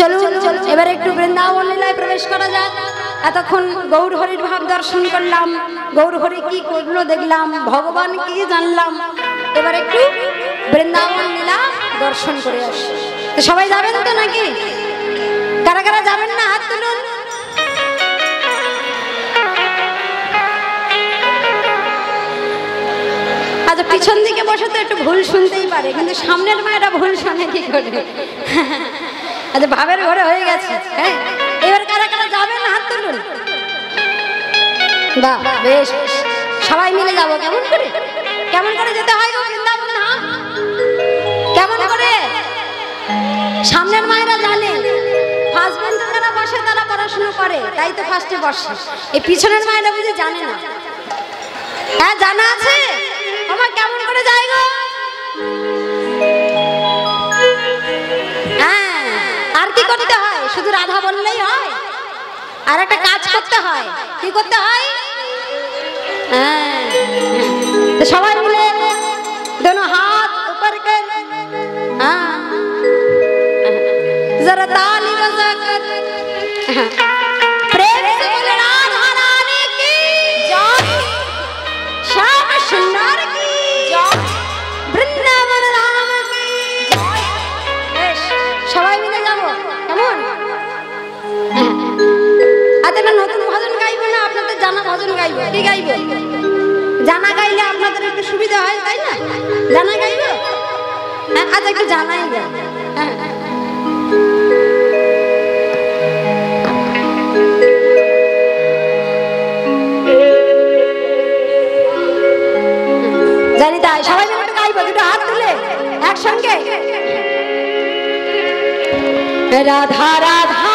চলুন এবার একটু বৃন্দাবন লীলায় প্রবেশ করা যাক। এতক্ষণ গৌর হরির ভাব দর্শন করলাম, গৌর হরি কি করলো দেখলাম, ভগবান কি জানলাম। এবার একটু বৃন্দাবন লীলা দর্শন করে আসি। তো সবাই যাবেন তো নাকি? কারা কারা যাবেন না হাত তুলুন। আচ্ছা, পিছন দিকে বসে তো একটু ভুল শুনতেই পারে, কিন্তু সামনের মায়েরা ভুল শোনে কি করে? আচ্ছা, ভাবের ঘরে হয়ে গেছে। হ্যাঁ, এবার কারা কারা যাবেন হাত তুলুন। বাহ, বেশ, সবাই মিলে যাবো। কেমন করে কেমন করে যেতে হয় গো বৃন্দাবন ধাম? কেমন করে? সামনের মায়েরা জানে, ফার্স্ট বেঞ্চে যারা বসে তারা পড়াশোনা করে, তাই তো ফার্স্টে বসে। এই পিছনের মায়েরা বুঝে জানে না। হ্যাঁ, জানা আছে। আমার কেমন করে যাই গো? হ্যাঁ, আর কি করতে হয়? শুধু রাধা বললেই হয়? আর একটা কাজ করতে হয়। কি করতে হয়? হ্যাঁ, তো সবাই মিলে दोनों हाथ ऊपर कर, हाँ, जरा ताली बजा कर, प्रेम से बोले राधा रानी की जय, श्याम सुंदर की जय, বৃন্দাবন ধাম की जय। বেশ, সবাই মিলে যাবো। কেমন? আজ একটা নতুন ভজন গাইবো না, আপনাদের জানা ভজন গাইবো। কি গাইবো? জানা গাইলে আপনাদের একটু সুবিধা হয়, তাই না? জানা গাইবো? হ্যাঁ, আজ একটু জানাই গা। জানি তাই, সবাই মিলে একটু গাইবো। দুটো হাত তুলে একসঙ্গে রাধা রাধা।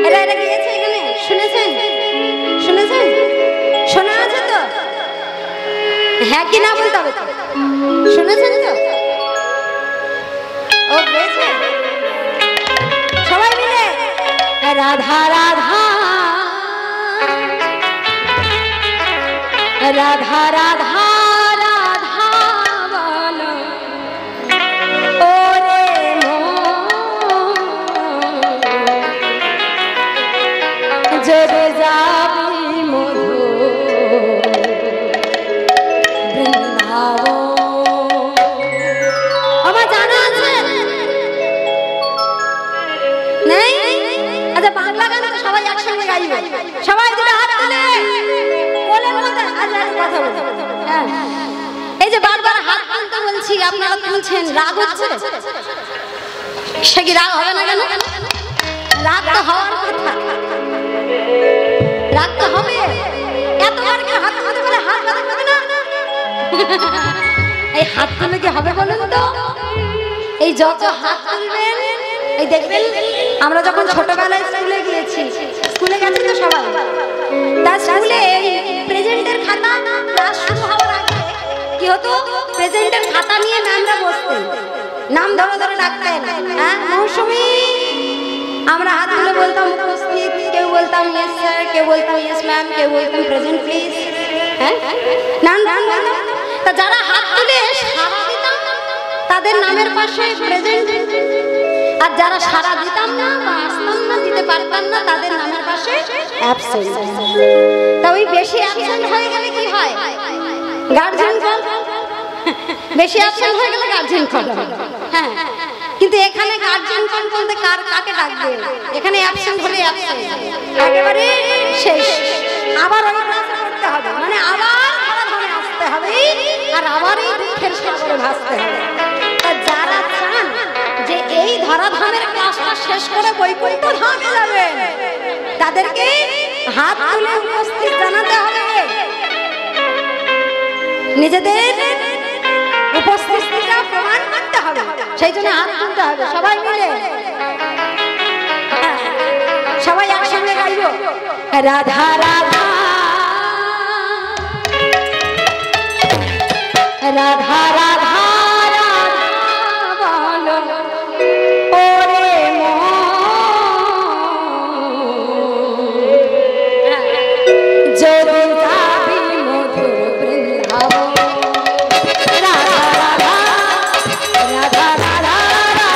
এরা গিয়েছে এখানে, শুনেছেন? শুনেছেন? শোনা আছে তো? হ্যাঁ কি না বলতে হবে তো? শুনেছেন তো? ও গেছে সবাই মিলে রাধা রাধা রাধা রাধা রাধা বলো ওরে মন জরে যাবি মধু বৃন্দাবন। আমার জানা আছে নেই? আচ্ছা, বাংলা গান তো সবাই একসঙ্গে গাইবে। সবাই দুটো হাত তুলে বলে বলে আজ কথা বলবো। হ্যাঁ, এই যে বারবার হাত তুলতে বলছি, আপনারা তুলছেন, রাগ হচ্ছে? সে কি রাগ হবে না কেন? রাগ তো হওয়ার কথা, রাগ তো হবে। এতবার কি হাত তুলতে বলে হাত বাঁধা না? এই হাত তুলে কি হবে বলুন তো? এই যত হাত তুলবেন, এই দেখবেন আমরা যখন ছোটবেলায় স্কুলে গিয়েছি, স্কুলে গেছি তো সবাই, তার স্কুলে প্রেজেন্টের খাতা ক্লাস শুরু হওয়ার আগে কি হতো, প্রেজেন্টের খাতা নিয়ে ম্যামরা বসতেন, নাম ধরে ধরে ডাকতেন। হ্যাঁ, মৌসুমী। আমরা হাত তুলে বলতাম উপস্থিত, কেউ বলতাম ইয়েস স্যার, কেউ বলতাম ইয়েস ম্যাম, কেউ বলতাম প্রেজেন্ট প্লিজ। হ্যাঁ, নাম বলতাম। তা যারা হাত তুলে সাড়া দিতাম তাদের নামের পাশে প্রেজেন্ট, আর যারা সাড়া দিতাম না বা আসতাম না, দিতে পারতাম না, তাদের নামের পাশে অ্যাবসেন্ট। তা ওই বেশি অ্যাবসেন্ট হয়ে গেলে কি হয়? Guardian call. বেশি অ্যাবসেন্ট হয়ে গেলে গার্জিয়ান কল। হ্যাঁ, কিন্তু এখানে গার্জিয়ান কল বলতে কাকে ডাকবে? এখানে অ্যাবসেন্ট হলে অ্যাবসেন্ট একেবারে শেষ। আবার ওই ক্লাসে করতে হবে, মানে আবার ধরাধামে আসতে হবে, আর আবার এই দুঃখের সাগরে ভাসতে হবে। তা যারা চান যে এই ধরাধামের ক্লাসটা শেষ করে বৈকুণ্ঠ ধামে যাবেন, তাদেরকে হাত তুলে উপস্থিত জানাতে হবে, নিজেদের উপস্থিতিটা প্রমাণ করতে হবে। সেই জন্য হাত তুলতে হবে সবাই মিলে। সবাই একসঙ্গে গাইব রাধা রাধা রাধা রাধা রাধা বলো ওরে মন জরে যাবি মধুর বৃন্দাবন। রাধা রাধা রাধা রাধা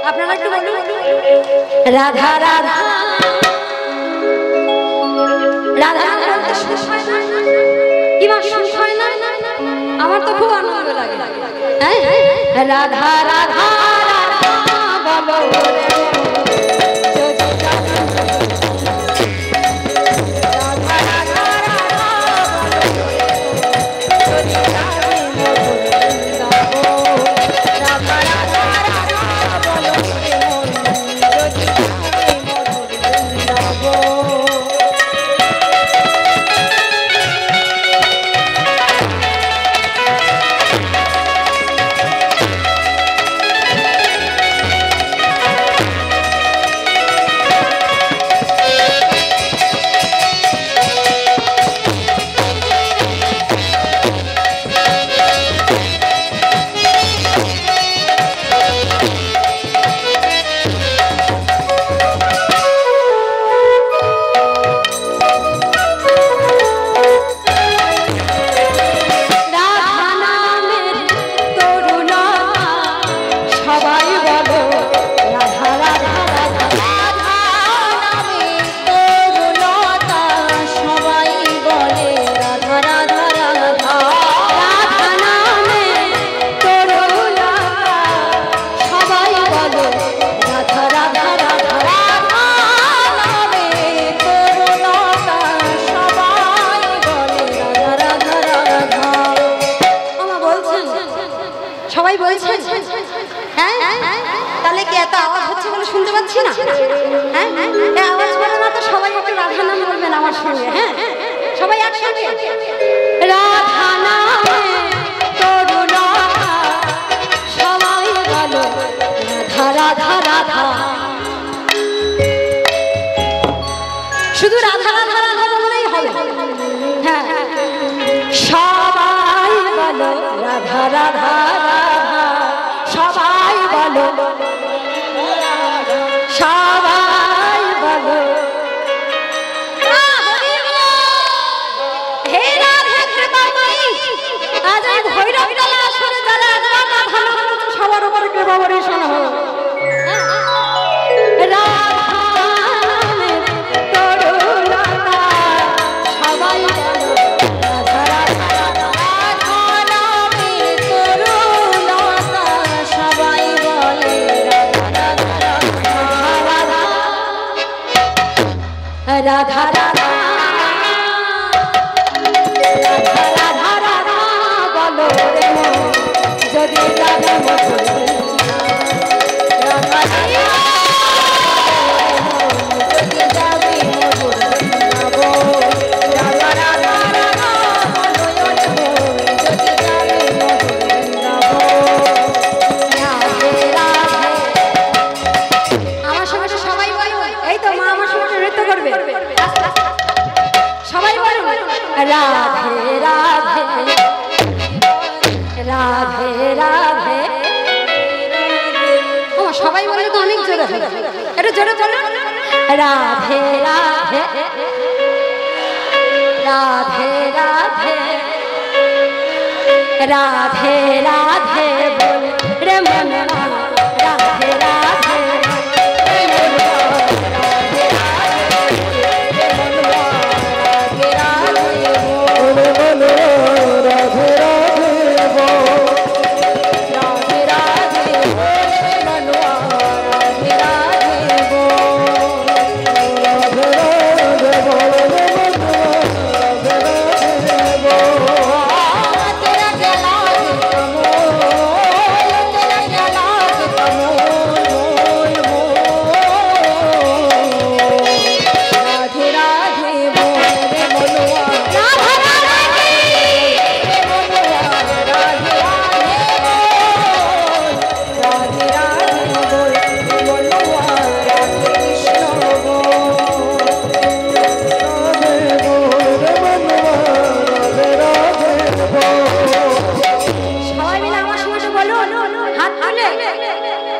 আপনারা একটু বলুন রাধা রাধা রাধা বলতে সুখ হয় না কি মা সুখ হয় না আমার তো খুব আনন্দ লাগে হ্যাঁ রাধা রাধা রাধা বলো সবাই বলছেন হ্যাঁ তাহলে কি এত আওয়াজ হচ্ছে বলে শুনতে পাচ্ছি না হ্যাঁ আওয়াজ করে না তো সবাই একটু রাধা নাম বলবেন আমার সঙ্গে হ্যাঁ সবাই একসঙ্গে রাধা নামে করুণা সবাই বলো রাধা রাধা রাধা শুধু রাধা রাধা রাধা বললেই হবে হ্যাঁ সবাই বলো রাধা রাধা সবাই বলো সবাই বলো হে রাধে কৃপাময়ী আজ এই ভৈরব তলা আসরে যারা রাধা ভালো সবার উপরে কৃপা বর্ষণ হোক রাধা রাধা রাধা রাধা রাধা বলো রে মন যদি যাবে মধুর রাধা রাধা যদি যাবে মধুর রাধা রাধা রাধা বলো রে মন যদি যাবে মধুর আমার সঙ্গে সবাই বলো এই তো মা আমার সঙ্গে নৃত্য করবে সবাই বলো রাধে রাধে রাধে রাধে ও সবাই বলে তো অনেক জোরে হবে একটু জোরে বলো রাধে রাধে রাধে রাধে রাধে রাধে বল রে মন রাধে রাধে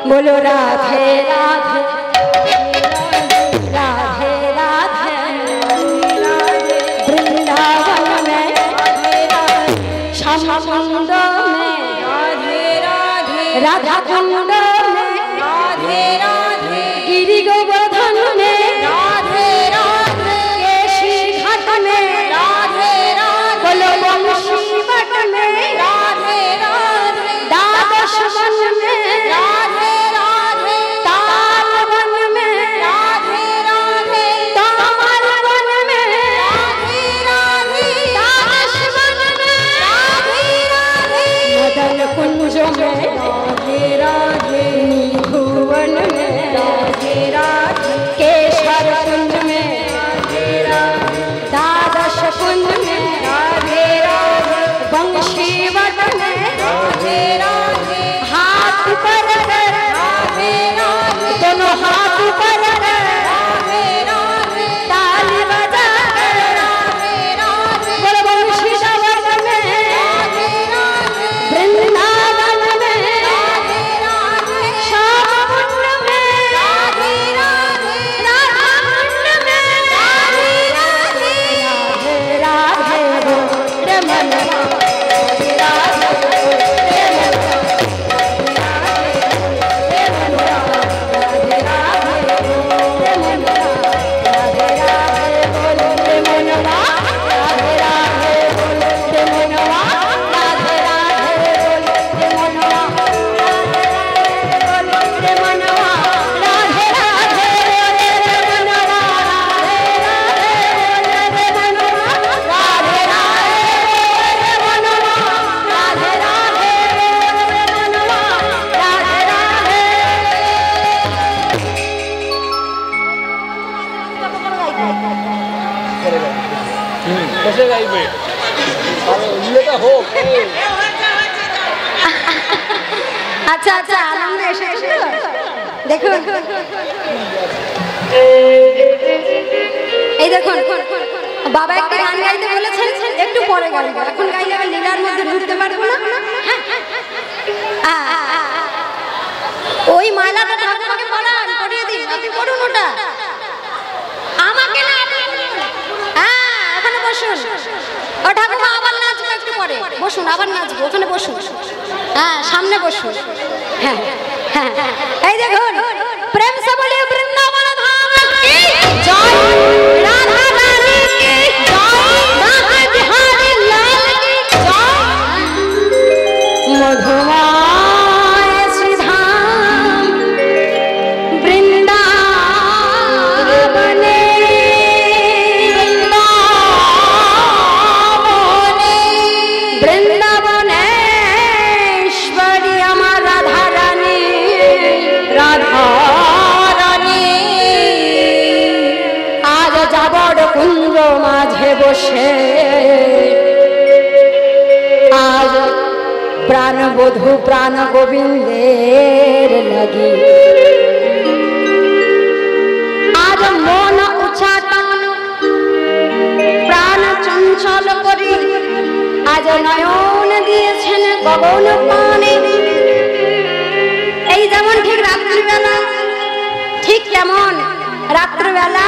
बोलो राधे राधे राधे राधे वृंदावन में श्याम कुंड में राधा कुंड में राधे নিজে গাইবে ইয়েটা হোক। আচ্ছা আচ্ছা আনন্দ এসে গেছে তো দেখুন এই দেখুন বাবা একটা গান গাইতে বলেছেন একটু পরে গাইবো এখন গাইলে আমি লীলার মধ্যে ঢুকতে পারবো না ওই মালাটা ঠাকুরকে পড়ান পড়িয়ে দিন আপনি পড়ুন ওটা আমাকে না এখানে বসুন ও ঠাকুর আবার নাচবো একটু পরে বসুন আবার নাচবো ওখানে বসুন হ্যাঁ সামনে বসুন হ্যাঁ হ্যাঁ এই দেখুন প্রেম সে বলে বৃন্দাবন ধাম কি জয় রাধা রানী কি জয় রাধা বিহারী লাল কি জয় মধুময় শ্রীধাম বৃন্দাবনে বৃন্দাবনেশ্বরী আমার রাধা রানী রাধা রানী আজ যাবর কুঞ্জ মাঝে বসে আজ প্রাণ বধূ প্রাণ গোবিন্দের লাগি আজ মন উচ্চাটন প্রাণ চঞ্চল করি আজ নয়ন দিয়েছেন গগন পানে এই যেমন ঠিক রাত্রিবেলা ঠিক কেমন রাত্রিবেলা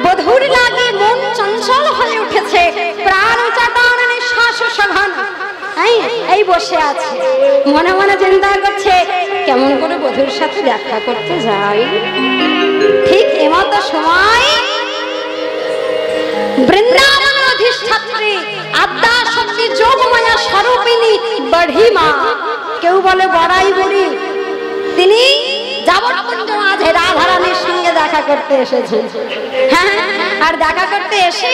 বধূর লাগে মন চঞ্চল হয়ে উঠেছে প্রাণ উচ্চাটন নিঃশ্বাস সঘন এই বসে আছে মনে মনে চিন্তা করছে কেমন করে বধূর সাথে দেখা করতে যাই ঠিক এমত সময় বৃন্দাবন অধিষ্ঠাত্রী আদ্যা শক্তি যোগমায়া স্বরূপিণী বড়িমা কেউ বলে বড়াই বুড়ি তিনি যাবৎকুঞ্জ মাঝে রাধারানীর সঙ্গে দেখা করতে এসেছেন হ্যাঁ আর দেখা করতে এসে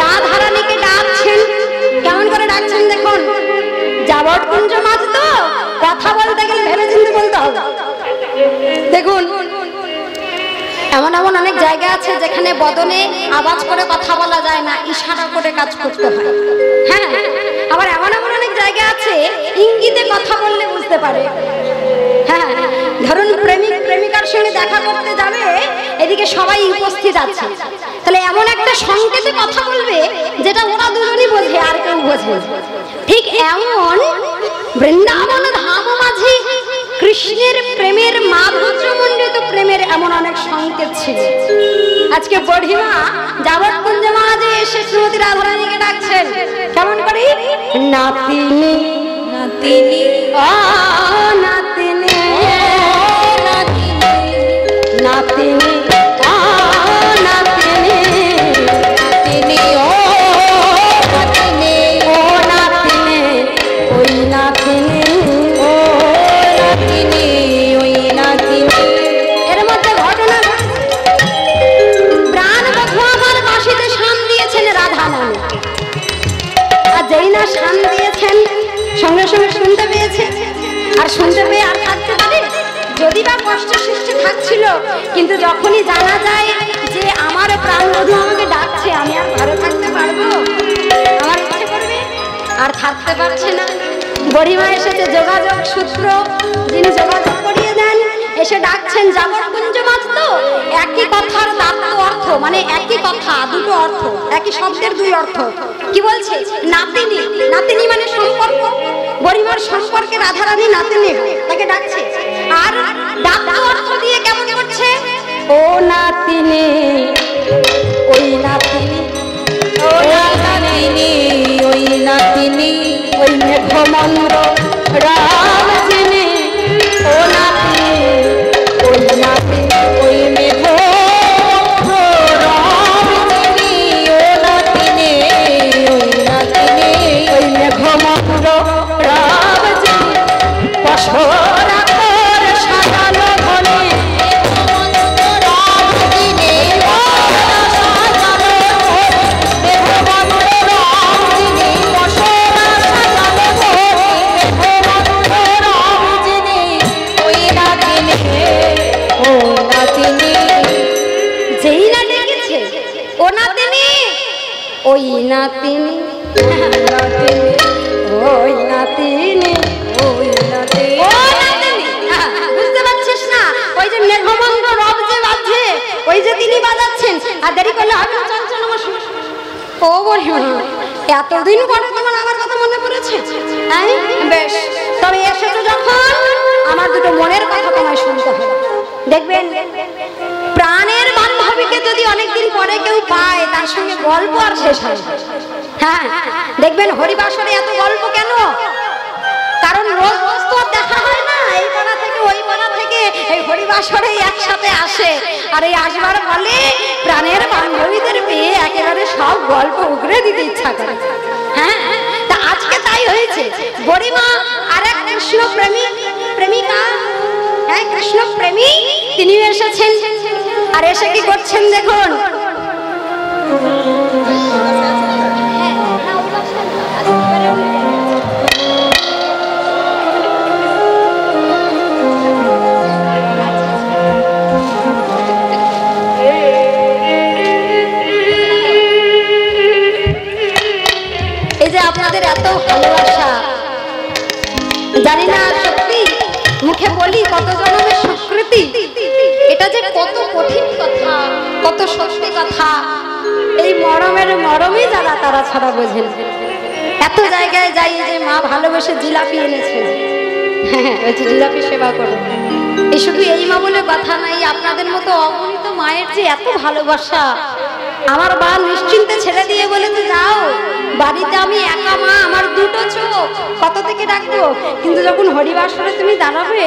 রাধারানীকে ডাকছেন কেমন করে ডাকছেন দেখুন যাবৎকুঞ্জ মাঝ তো কথা বলতে গেলে ভেবে চিন্তে বলতে হবে দেখুন এমন এমন অনেক জায়গা আছে যেখানে বদনে আওয়াজ করে কথা বলা যায় না ইশারা করে কাজ করতে হয় হ্যাঁ আবার এমন এমন অনেক জায়গা আছে ইঙ্গিতে কথা বললে বুঝতে পারে হ্যাঁ ধরুন প্রেমিক প্রেমিকার সঙ্গে দেখা করতে যাবে এদিকে সবাই উপস্থিত আছে তাহলে এমন একটা সংকেতে কথা বলবে যেটা ওরা দুজনই বোঝে আর কেউ বোঝে ঠিক এমন বৃন্দাবন ধাম মাঝে কৃষ্ণের প্রেমের মাধুর্যমণ্ডিত প্রেমের এমন অনেক সংকেত ছিল আজকে বড়িমা যাবৎকুঞ্জ মাঝে এসে শ্রীমতী রাধারানীকে ডাকছেন কেমন করে নাতিনি নাতিনি নাতিনি নাতিনি শান দিয়েছেন সঙ্গে সঙ্গে শুনতে পেয়েছে আর শুনতে পেয়ে আর থাকতে পারে যদি বা কষ্ট সৃষ্টি থাকছিল কিন্তু যখনই জানা যায় যে আমার প্রাণবধূ আমাকে ডাকছে আমি আর ঘরে থাকতে পারবো আমার ইচ্ছে করবে আর থাকতে পারছে না বড়িমা এসেছে যোগাযোগ সূত্র যিনি যোগাযোগ করিয়ে দেন এসে ডাকছেন যাবৎকুঞ্জ মাঝ তো একই কথার দাত্ত অর্থ মানে একই কথা দুটো অর্থ একই শব্দের দুই অর্থ কি বলছে নাতিনি নাতিনি মানে সম্পর্ক বড়িমার সম্পর্কে রাধারানী নাতিনি তাকে ডাকছে আর দাত্ত অর্থ দিয়ে কেমন করছে ও নাতিনি ওই নাতিনি ও নাতিনি ওই নাতিনি ওই মেঘমন্দ্র রাম যিনি ও নাতিনি ওই নাতিনি ওই মেঘ ওই নাতিনি ওই নাতিনি ওই নাতিনি বুঝতে পারছিস না? ওই যে মেঘমঙ্গ রব যে বাজছে, ওই যে তিনি বাজাচ্ছেন। আর দেরি করলে হবে না, চল চল আমার ও বলিও না। এতদিন পরে তোমার আমার কথা মনে পড়েছে? হ্যাঁ বেশ, তবে এসেছো যখন আমার দুটো মনের কথা তোমায় শুনতে হবে। দেখবেন প্রাণের বান্ধবীকে যদি অনেকদিন পরে কেউ পায়, তার সঙ্গে গল্প আর শেষ হয়। হ্যাঁ দেখবেন হরিবাসরে এত গল্প কেন? কারণ রোজ রোজ তো দেখা হয় না, এই পাড়া থেকে ওই পাড়া থেকে এই হরিবাসরে একসাথে আসে। আর এই আসবার ফলে প্রাণের বান্ধবীদের পেয়ে একেবারে সব গল্প উগরে দিতে ইচ্ছা করে। হ্যাঁ তা আজকে তাই হয়েছে। গরিমা আর এক কৃষ্ণ প্রেমিক প্রেমিকা, হ্যাঁ কৃষ্ণ প্রেমী, তিনি এসেছেন। আর এসে কি করছেন দেখুন। এই যে আপনাদের এত ভালোবাসা, জানি না সত্যি মুখে বলি কত জনমের স্বীকৃতি, এটা যে কত কঠিন কথা, কত সত্যি কথা। এই মরমের মরমে যারা, তারা ছাড়া বোঝেন। এত জায়গায় যাই যে মা ভালোবেসে জিলাপি এনেছে, হ্যাঁ ওই যে জিলাপি সেবা করো। এই শুধু এই মা বলে কথা নাই, আপনাদের মতো অগণিত মায়ের যে এত ভালোবাসা। আমার মা নিশ্চিন্তে ছেড়ে দিয়ে বলেছে যাও বাড়িতে, আমি একা মা, আমার দুটো চোখ, কত থেকে ডাকবো। কিন্তু যখন হরিবাসরে তুমি দাঁড়াবে,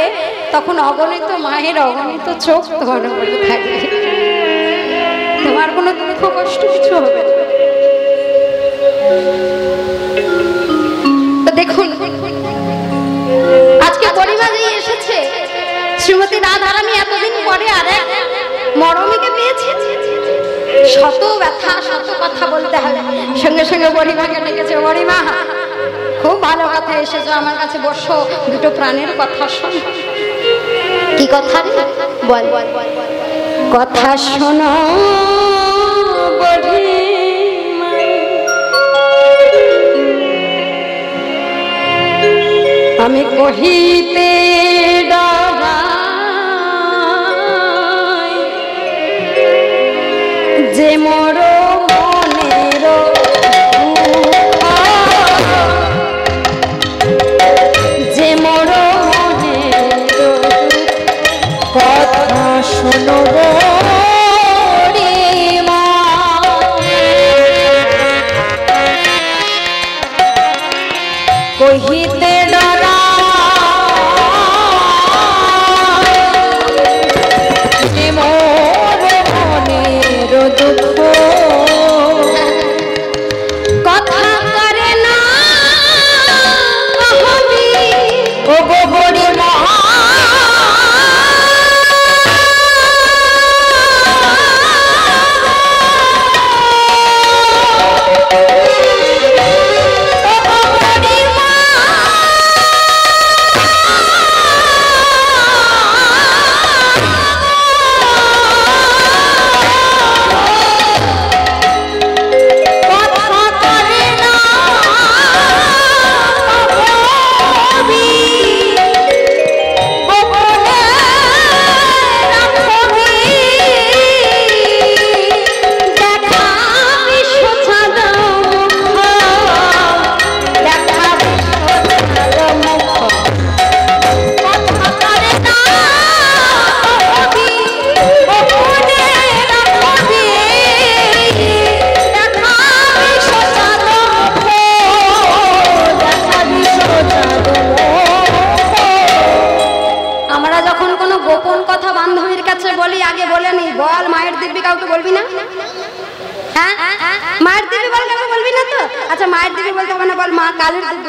তখন অগণিত মায়ের অগণিত চোখ তোমার উপরে থাকবে, তোমার কোনো দুঃখ কষ্ট কিছু হবে না। তো দেখুন আজকে গরিমা যে এসেছে, শ্রীমতী রাধারানী এতদিন পরে আর এক মরমীকে পেয়েছে। শত ব্যথা শত কথা বলতে হবে। সঙ্গে সঙ্গে গরিমাকে ডেকেছে, গরিমা খুব ভালো কথা এসেছো, আমার কাছে বসো, দুটো প্রাণের কথা শোন। কি কথা রে? বল কথা শোনো গরিমা, আমি কহিতে ডরাই, যে মোর মনের যে মোর মনের কথা শোনো গরিমা, কহিতে ডরাই, যে মোর মনের দুঃখ কথা করে না কহবি ও গো গরিমা,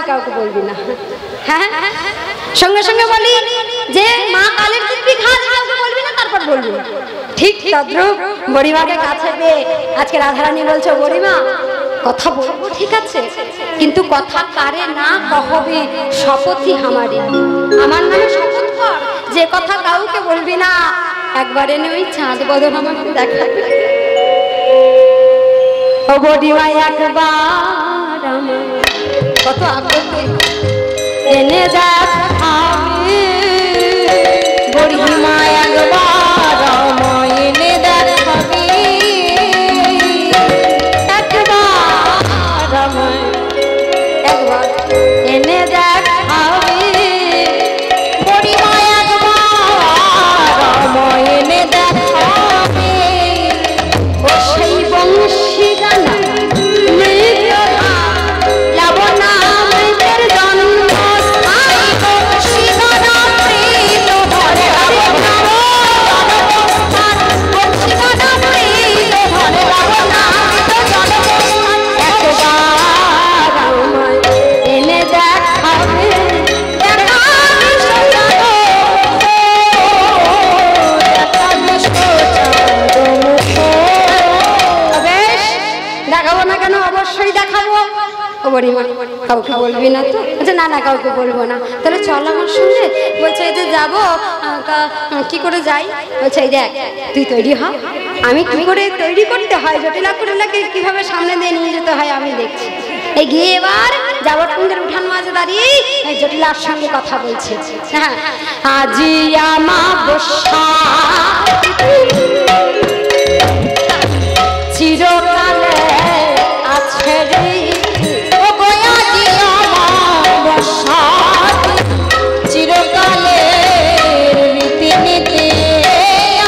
কাউকে বলবি না। হ্যাঁ সঙ্গে সঙ্গে বলি যে মা কালের দিব্যি খাস, কাউকে বলবি না, তারপর বলবি। ঠিক তদ্রুপ গরিমাকে কাছে পেয়ে আজকে রাধারানী বলছো, গরিমা কথা বলবো ঠিক আছে, কিন্তু কথা কারে না কহবি শপথই আমারই, আমার নামে শপথ কর যে কথা কাউকে বলবি না। একবারে ওই চাঁদ বদন আমাকে দেখাবি। ও বড়িমা একবার কত আগ্রহ এনে যাক আমি বড়িমা একবার এনে দেখাবি একবার এনে দেখাবি বড়িমা একবার এনে দেখাবি ও সেই বংশী গানা কাউকে বলবি না তো? আচ্ছা না না কাউকে বলবো না। তাহলে চল আমার সঙ্গে। বলছে এই যে যাবো, কি করে যাই? বলছে এই দেখ তুই তৈরি হ, আমি কি করে তৈরি করতে হয়, জটিলা কুটিলাকে কিভাবে সামনে দিয়ে নিয়ে যেতে হয় আমি দেখছি। এই গিয়ে এবার যাবটকুণ্ডের উঠান মাঝে দাঁড়িয়ে জটিলার সঙ্গে কথা বলছে। হ্যাঁ, আজি আমাবস্যা চিরকালে আছে রে চিরকালে রীতিনীতি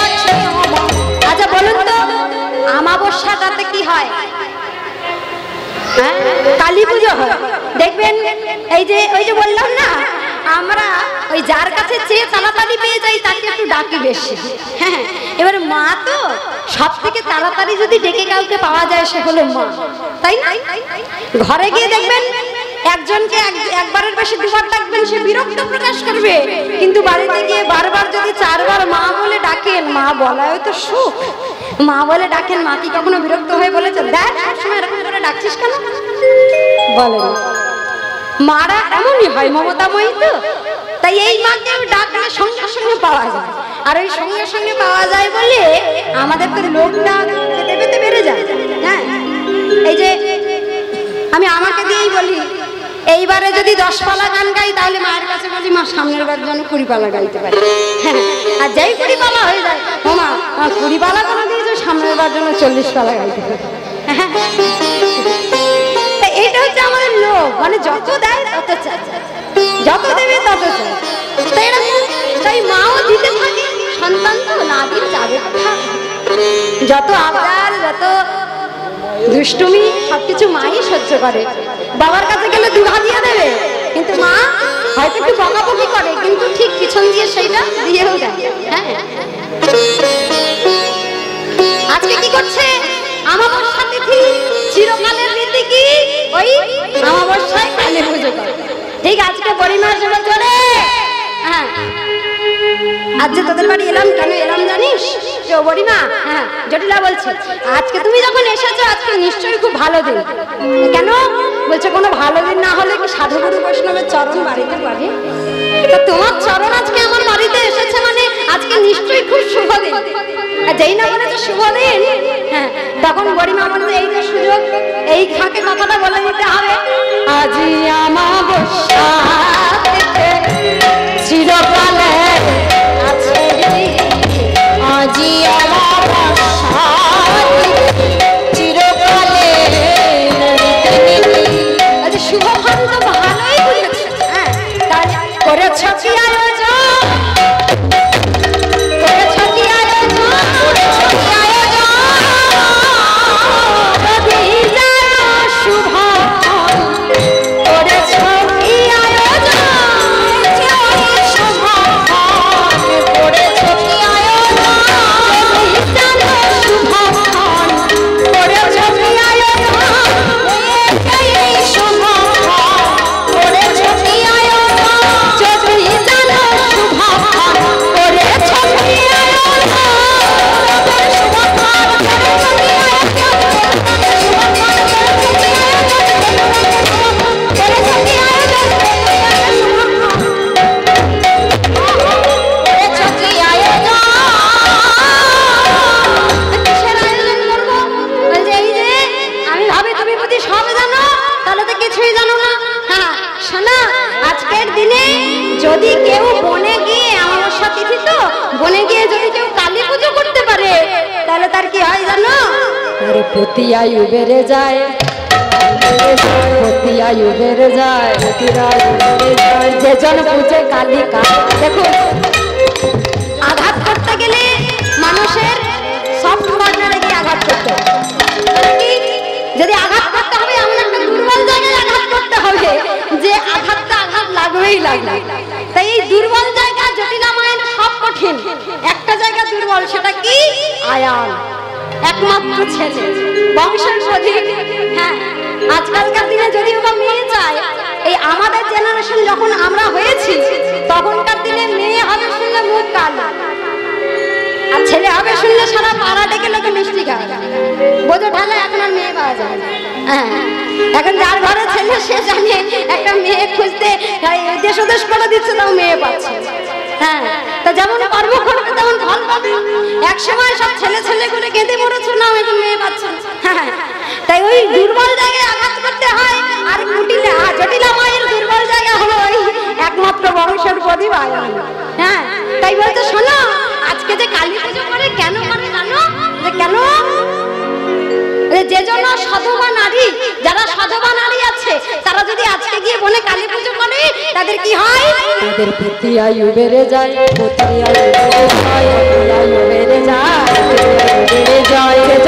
আছে। আচ্ছা বলুন তো আমাবস্যাটাতে কি হয়? হ্যাঁ, কালী পুজো হয়। দেখবেন এই যে ওই যে বললাম না, আমরা ওই যার কাছে চেয়ে তাড়াতাড়ি পেয়ে যাই তাকে একটু ডাকি বেশি। হ্যাঁ, এবারে মা তো সব থেকে তাড়াতাড়ি যদি ডেকে কাউকে পাওয়া যায় সে হলো মা, তাই না? ঘরে গিয়ে দেখবেন একজনকে একবারের বেশি দুবার ডাকবেন সে বিরক্ত প্রকাশ করবে, কিন্তু বাড়িতে গিয়ে বারবার যদি চারবার মা বলে ডাকেন, মা বলায় তো সুখ, মা বলে ডাকেন, মা কি কখনো বিরক্ত হয়ে বলেছে দেখ সবসময় এরকম করে ডাকছিস কেন? বলে না। মারা এমনই হয়, মমতাময়ী তো, তাই এই মাকে ডাকলে সঙ্গে সঙ্গে পাওয়া যায়। আর ওই সঙ্গে সঙ্গে পাওয়া যায় বলে আমাদের তো লোকটা পেতে পেতে বেড়ে যায়। হ্যাঁ, এই যে আমি আমাকে দিয়েই বলি, এইবারে যদি 10 পালা গান গাই তাহলে মায়ের কাছে বলি মা সামনের বার যেন 20 পালা গাইতে পারি। হ্যাঁ, আর যেই 20 পালা হয়ে যায় ও মা 20 পালা করে দিয়েছো, সামনের বার যেন 40 পালা গাইতে পারি। এটা হচ্ছে আমাদের লোক, মানে যত দেয় তত চায়, যত দেবে তত চায়। তাই মাও দিতে থাকে, সন্তান তো না দিন যাবে। যত আবদার যত দুষ্টুমি সবকিছু মাই সহ্য করে। বাবার কাছে গেলে 2 হাত দিয়ে দেবে, কিন্তু মা হয়তো একটু বকাবকি করে, কিন্তু ঠিক পিছন দিয়ে সেইটা দিয়েও দেয়। হ্যাঁ, আজকে কি করছে? আমাবস্যা তিথি, চিরকালের রীতি কি ওই আমাবস্যায় কালী পুজো করে। ঠিক আজকে পরিমাস চলে। হ্যাঁ, আজ যে তোদের বাড়ি এলাম, কেন এলাম জানিস? তো বড়িমা, হ্যাঁ জটিলা বলছে আজকে তুমি যখন এসেছো আজকে নিশ্চয়ই খুব ভালো দিন। কেন? বলছে কোনো ভালো দিন না হলে কি সাধুগুরু বৈষ্ণবের চরণ বাড়িতে পারে? তো তোমার চরণ আজকে আমার বাড়িতে এসেছে মানে আজকে নিশ্চয়ই খুব শুভ দিন। আর যেই না বলেছে শুভ দিন, হ্যাঁ তখন বড়িমা বলছে এই যে সুযোগ, এই ফাঁকে কথাটা বলে দিতে হবে। আজি আমাবস্যা চিরকালে আছে রে, আজি আমাবস্যা চিরকালে। আচ্ছা শুভ ভান তো ভালোই বুঝেছে। হ্যাঁ, তাই করেছ কি আয়োজন, করেছ কি আয়োজন, করেছ কি আয়োজন, যদি জানো শুভ করেছ কি আয়োজন, শুভ বনে গিয়ে যদি কেউ কালী পুজো করতে পারে তাহলে তার কি হয় জানো? তার প্রতি আয়ু বেড়ে যায়, প্রতি আয়ু বেড়ে যায়, যেজন পুজো কালী দেখো আঘাত করতে গেলে মানুষের সব কর্নারে গিয়ে আঘাত করতে হবে। যদি আঘাত করতে হবে এমন একটা দুর্বল জায়গায় আঘাত করতে হবে যে আঘাতটা আঘাত লাগবেই লাগবে। তাই এই দুর্বল জায়গা জটিলা মায়ের সব কঠিন, একটা জায়গা দুর্বল, সেটা কি? আয়ান, একমাত্র ছেলে, বংশের প্রদীপ। হ্যাঁ, আজকালকার দিনে যদি ওরা মেয়ে চায়, এই আমাদের জেনারেশন যখন আমরা হয়েছি তখনকার দিনে মেয়ে হবে শুনলে মুখ কালো, আর ছেলে হবে শুনলে সারা পাড়া ডেকে লোকে মিষ্টি খায়। বোঝো ঢালে এখন আর মেয়ে পাওয়া যায় না। হ্যাঁ, এখন যার ঘরে ছেলে সে জানে একটা মেয়ে খুঁজতে দেশ ওদেশ করে দিচ্ছে, তাও মেয়ে পাচ্ছে। হ্যাঁ, তা যেমন কর্ম করবে তেমন ফল পাবে। এক সময় সব ছেলে ছেলে করে কেঁদে মরেছো, না এখন মেয়ে পাচ্ছে। হ্যাঁ, তাই ওই দুর্বল জায়গায় আঘাত করতে হয়। আর জটিলা মায়ের দুর্বল জায়গা হলো ওই একমাত্র বংশের প্রদীপ আয়ান। হ্যাঁ, তাই বলতে শোনো, আজকে যে কালী পুজো করে কেন করে জানো? যে কেন? যে জন্য সধবা নারী, যারা সধবা নারী আছে তারা যদি আজকে গিয়ে বনে কালী পুজো করে তাদের কি হয়? তাদের প্রতি আয়ু বেড়ে যায়, প্রতি আয়ু বেড়ে যায়, বেড়ে যায়, বেড়ে যায়।